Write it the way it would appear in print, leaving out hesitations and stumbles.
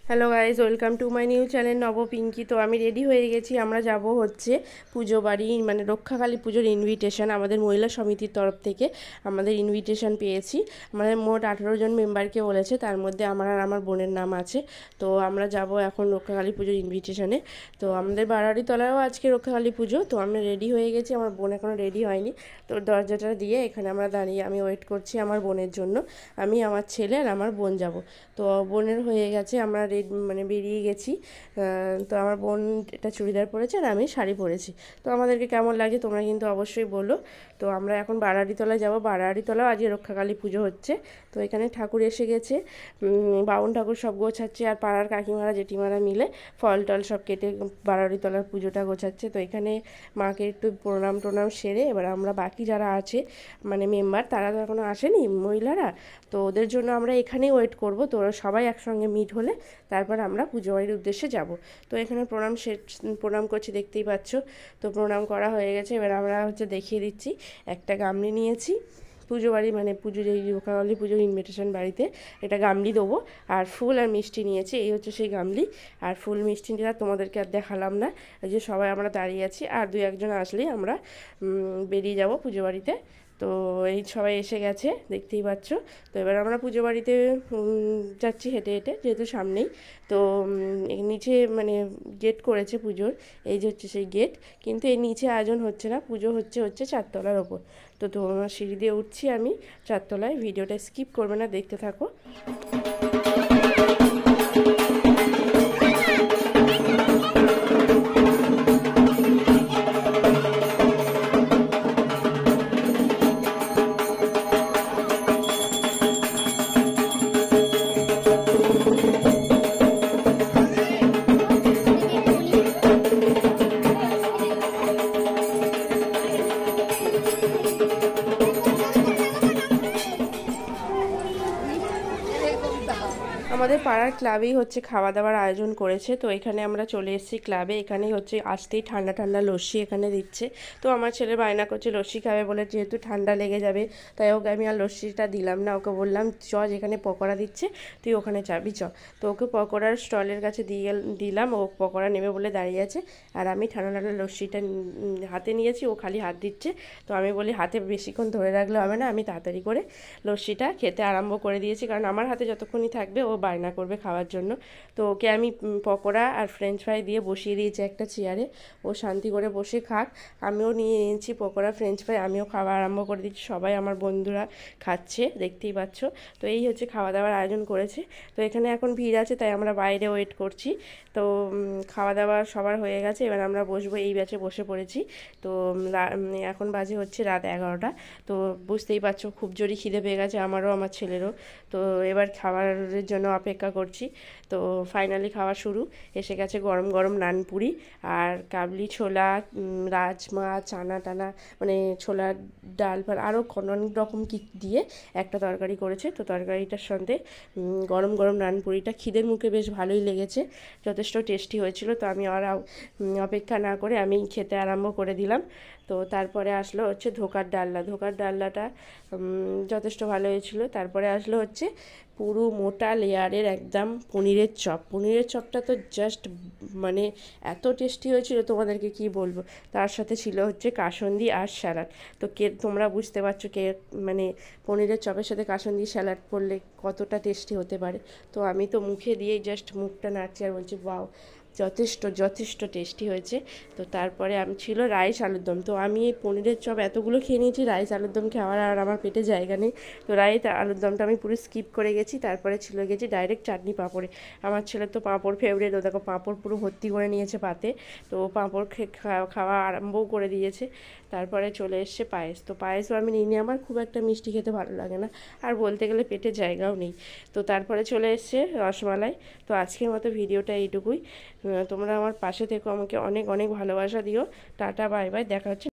Hello guys, welcome to my new channel নব পিঙ্কি। তো আমি রেডি হয়ে গেছি। আমরা যাব হচ্ছে পুজো বাড়ি, মানে রক্ষাকালী পুজোর ইনভিটেশন আমাদের মহিলা সমিতির তরফ থেকে আমাদের ইনভিটেশন পেয়েছি। আমাদের মোট 18 জন মেম্বারকে বলেছে, তার মধ্যে আমার আর আমার বোনের নাম আছে। তো আমরা যাব এখন রক্ষাকালী পুজোর ইনভিটেশনে। তো আমাদের বারাড়িতলায়ও আজকে রক্ষাকালী পুজো। তো আমি রেডি হয়ে গেছি, আমার বোন এখনও রেডি হয়নি। তো দরজাটা দিয়ে এখানে আমরা দাঁড়িয়ে আমি ওয়েট করছি আমার বোনের জন্য। আমি, আমার ছেলে আর আমার বোন যাব। তো বোনের হয়ে গেছে, আমরা মানে বেরিয়ে গেছি। তো আমার বোন এটা চুড়িদার পরেছে আর আমি শাড়ি পরেছি। তো আমাদেরকে কেমন লাগে তোমরা কিন্তু অবশ্যই বলো। তো আমরা এখন বারাড়িতলায় যাব। বারাড়িতলাও আজকে রক্ষাকালী পুজো হচ্ছে। তো এখানে ঠাকুর এসে গেছে, বাউন ঠাকুর সব গোছাচ্ছে, আর পাড়ার কাকিমারা জেঠিমারা মিলে ফল টল সব কেটে বারাড়িতলার পুজোটা গোছাচ্ছে। তো এখানে মাকে একটু প্রণাম টোনাম সেরে এবার আমরা বাকি যারা আছে মানে মেম্বার, তারা তো এখনও আসেনি মহিলারা, তো ওদের জন্য আমরা এখানেই ওয়েট করব। তো ওরা সবাই একসঙ্গে মিট হলে তারপর আমরা পুজো বাড়ির উদ্দেশ্যে যাব। তো এখানে প্রণাম করছি, দেখতেই পাচ্ছ। তো প্রণাম করা হয়ে গেছে। এবার আমরা দেখিয়ে দিচ্ছি, একটা গামলি নিয়েছি পুজো বাড়ি, মানে পুজোর এই রক্ষাকালী পুজোর ইনভিটেশন বাড়িতে এটা গামলি দেবো। আর ফুল আর মিষ্টি নিয়েছি, এই হচ্ছে সেই গামলি। আর ফুল মিষ্টিটা তোমাদেরকে আর দেখালাম না, এই যে সবাই আমরা দাঁড়িয়ে আছি, আর দুই একজন আসলেই আমরা বেরিয়ে যাব পুজো বাড়িতে। তো এই সবাই এসে গেছে, দেখতেই পাচ্ছ। তো এবার আমরা পুজো বাড়িতে যাচ্ছি হেঁটে হেঁটে, যেহেতু সামনেই। তো নিচে মানে গেট করেছে পুজোর, এই যে হচ্ছে সেই গেট। কিন্তু এই নিচে আয়োজন হচ্ছে না, পুজো হচ্ছে 4তলার ওপর। তো তোমার সিঁড়ি দিয়ে উঠছি আমি 4তলায়। ভিডিওটা স্কিপ করবে না, দেখতে থাকো। আমাদের পাড়ার ক্লাবেই হচ্ছে খাওয়া দাওয়ার আয়োজন করেছে। তো এখানে আমরা চলে এসেছি ক্লাবে। এখানেই হচ্ছে আসতেই ঠান্ডা ঠান্ডা লস্যি এখানে দিচ্ছে। তো আমার ছেলে বায়না করছে লস্যি খাবে বলে, যেহেতু ঠান্ডা লেগে যাবে, তাই ওকে আমি আর লস্যিটা দিলাম না। ওকে বললাম চ, যেখানে পকোড়া দিচ্ছে তুই ওখানে যাবি চ। তো ওকে পকোড়ার স্টলের কাছে দিলাম, ও পকোড়া নেবে বলে দাঁড়িয়ে আছে। আর আমি ঠান্ডা ঠান্ডা লস্যিটা হাতে নিয়েছি, ও খালি হাত দিচ্ছে। তো আমি বলি হাতে বেশিক্ষণ ধরে রাখলে হবে না, আমি তাড়াতাড়ি করে লস্যিটা খেতে আরম্ভ করে দিয়েছি, কারণ আমার হাতে যতক্ষণই থাকবে ও বায়না করবে খাওয়ার জন্য। তো ওকে আমি পকোড়া আর ফ্রেঞ্চ ফ্রাই দিয়ে বসিয়ে দিয়েছি একটা চেয়ারে, ও শান্তি করে বসে খাক। আমিও নিয়ে নিয়েছি পকোড়া ফ্রেঞ্চ ফ্রাই, আমিও খাওয়া আরম্ভ করে দিচ্ছি। সবাই আমার বন্ধুরা খাচ্ছে, দেখতেই পাচ্ছ। তো এই হচ্ছে খাওয়া দাওয়ার আয়োজন করেছে। তো এখানে এখন ভিড় আছে, তাই আমরা বাইরে ওয়েট করছি। তো খাওয়া দাওয়া সবার হয়ে গেছে, এবার আমরা বসবো, এই ব্যাচে বসে পড়েছি। তো এখন বাজে হচ্ছে রাত 11টা। তো বুঝতেই পারছো খুব জোরই খিদে পেয়ে গেছে আমারও, আমার ছেলেরও। তো এবার খাবারের জন্য অপেক্ষা করছি। তো ফাইনালি খাওয়া শুরু। এসে গেছে গরম গরম নানপুরি আর কাবলি ছোলা, রাজমা, চানা টানা, মানে ছোলার ডাল ফাল আরও অনেক রকম কি দিয়ে একটা তরকারি করেছে। তো তরকারিটার সঙ্গে গরম গরম নানপুরিটা খিদের মুখে বেশ ভালোই লেগেছে, যথেষ্ট টেস্টি হয়েছিল। তো আমি আর অপেক্ষা না করে আমি খেতে আরম্ভ করে দিলাম। তো তারপরে আসলো হচ্ছে ধোকার ডালনাটা যথেষ্ট ভালো হয়েছিল। তারপরে আসলো হচ্ছে পুরো মোটা লেয়ারের একদম পনিরের চপটা তো জাস্ট মানে এত টেস্টি হয়েছিল, তোমাদেরকে কি বলবো। তার সাথে ছিল হচ্ছে কাসন্দি আর স্যালাড। তো তোমরা বুঝতে পারছো মানে পনিরের চপের সাথে কাসন্দি স্যালাড করলে কতটা টেস্টি হতে পারে। তো আমি তো মুখে দিয়েই জাস্ট মুখটা নাড়ছি আর বলছি ওয়াও, যথেষ্ট টেস্টি হয়েছে। তো তারপরে আমি ছিল রাইস আলুর দম। তো আমি এই পনিরের চপ এতগুলো খেয়ে নিয়েছি, রাইস আলুর দম খাওয়ার আর আমার পেটে জায়গা নেই। তো রাইস আলুর দমটা আমি পুরো স্কিপ করে গেছি। তারপরে গেছি ডাইরেক্ট চাটনি পাঁপড়ে। আমার ছেলের তো পাঁপড় ফেভারিট, ও দেখো পাঁপড় পুরো ভর্তি করে নিয়েছে পাতে। তো পাঁপড় খাওয়া আরম্ভও করে দিয়েছে। তারপরে চলে এসছে পায়েস। তো পায়েসও আমি নিইনি, আমার খুব একটা মিষ্টি খেতে ভালো লাগে না, আর বলতে গেলে পেটে জায়গাও নেই। তো তারপরে চলে এসছে রসমালাই। তো আজকের মতো ভিডিওটা এইটুকুই। তোমরা আমার পাশে থেকো, আমাকে অনেক অনেক ভালোবাসা দিও। টাটা, বাই বাই, দেখা হচ্ছে।